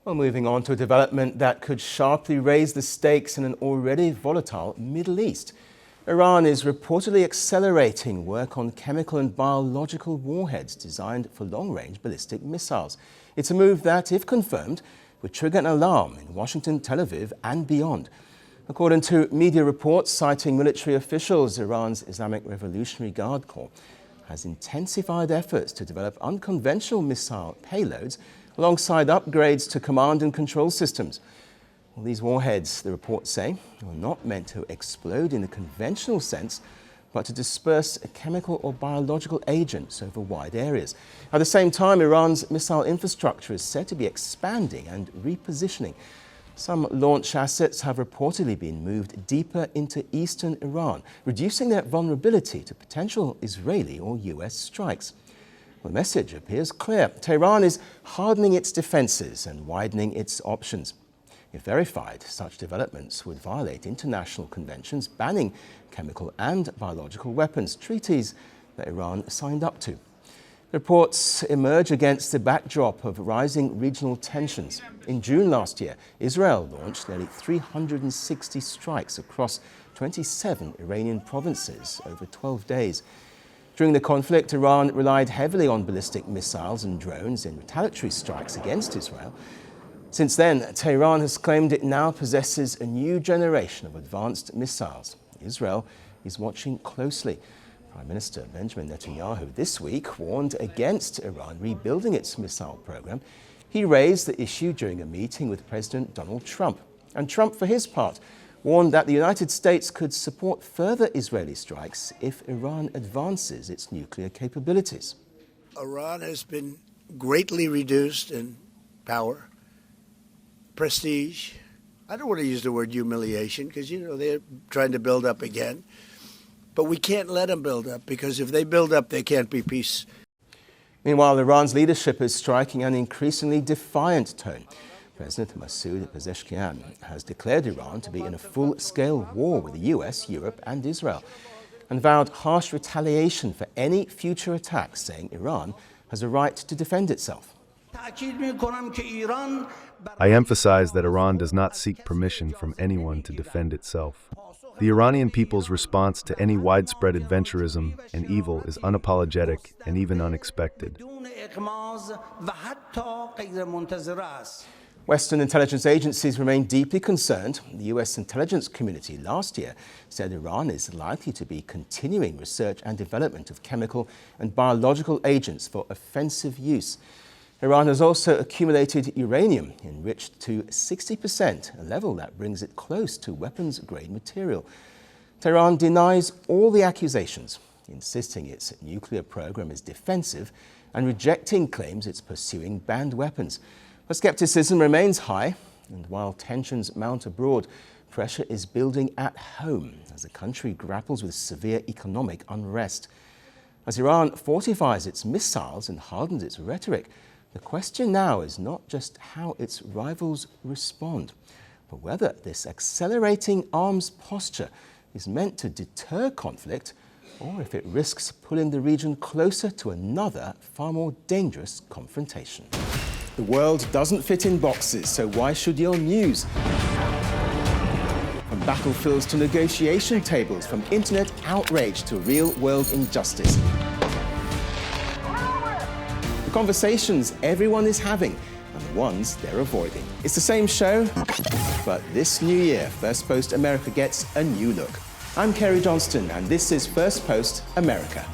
Well, moving on to a development that could sharply raise the stakes in an already volatile Middle East. Iran is reportedly accelerating work on chemical and biological warheads designed for long-range ballistic missiles. It's a move that, if confirmed, would trigger an alarm in Washington, Tel Aviv and beyond. According to media reports citing military officials, Iran's Islamic Revolutionary Guard Corps has intensified efforts to develop unconventional missile payloads alongside upgrades to command and control systems. Well, these warheads, the reports say, are not meant to explode in the conventional sense, but to disperse chemical or biological agents over wide areas. At the same time, Iran's missile infrastructure is said to be expanding and repositioning. Some launch assets have reportedly been moved deeper into eastern Iran, reducing their vulnerability to potential Israeli or US strikes. The message appears clear. Tehran is hardening its defenses and widening its options. If verified, such developments would violate international conventions banning chemical and biological weapons, treaties that Iran signed up to. The reports emerge against the backdrop of rising regional tensions. In June last year, Israel launched nearly 360 strikes across 27 Iranian provinces over 12 days. During the conflict, Iran relied heavily on ballistic missiles and drones in retaliatory strikes against Israel. Since then, Tehran has claimed it now possesses a new generation of advanced missiles. Israel is watching closely. Prime Minister Benjamin Netanyahu this week warned against Iran rebuilding its missile program. He raised the issue during a meeting with President Donald Trump. And Trump, for his part, warned that the United States could support further Israeli strikes if Iran advances its nuclear capabilities. Iran has been greatly reduced in power, prestige. I don't want to use the word humiliation because, they're trying to build up again. But we can't let them build up because if they build up, there can't be peace. Meanwhile, Iran's leadership is striking an increasingly defiant tone. President Masoud Pezeshkian has declared Iran to be in a full-scale war with the US, Europe and Israel, and vowed harsh retaliation for any future attacks, saying Iran has a right to defend itself. I emphasize that Iran does not seek permission from anyone to defend itself. The Iranian people's response to any widespread adventurism and evil is unapologetic and even unexpected. Western intelligence agencies remain deeply concerned. The US intelligence community last year said Iran is likely to be continuing research and development of chemical and biological agents for offensive use. Iran has also accumulated uranium enriched to 60%, a level that brings it close to weapons-grade material. Tehran denies all the accusations, insisting its nuclear program is defensive and rejecting claims it's pursuing banned weapons. But skepticism remains high, and while tensions mount abroad, pressure is building at home as the country grapples with severe economic unrest. As Iran fortifies its missiles and hardens its rhetoric, the question now is not just how its rivals respond, but whether this accelerating arms posture is meant to deter conflict or if it risks pulling the region closer to another, far more dangerous confrontation. The world doesn't fit in boxes, so why should your news? From battlefields to negotiation tables, from internet outrage to real-world injustice. The conversations everyone is having and the ones they're avoiding. It's the same show, but this new year, Firstpost America gets a new look. I'm Cary Johnston, and this is Firstpost America.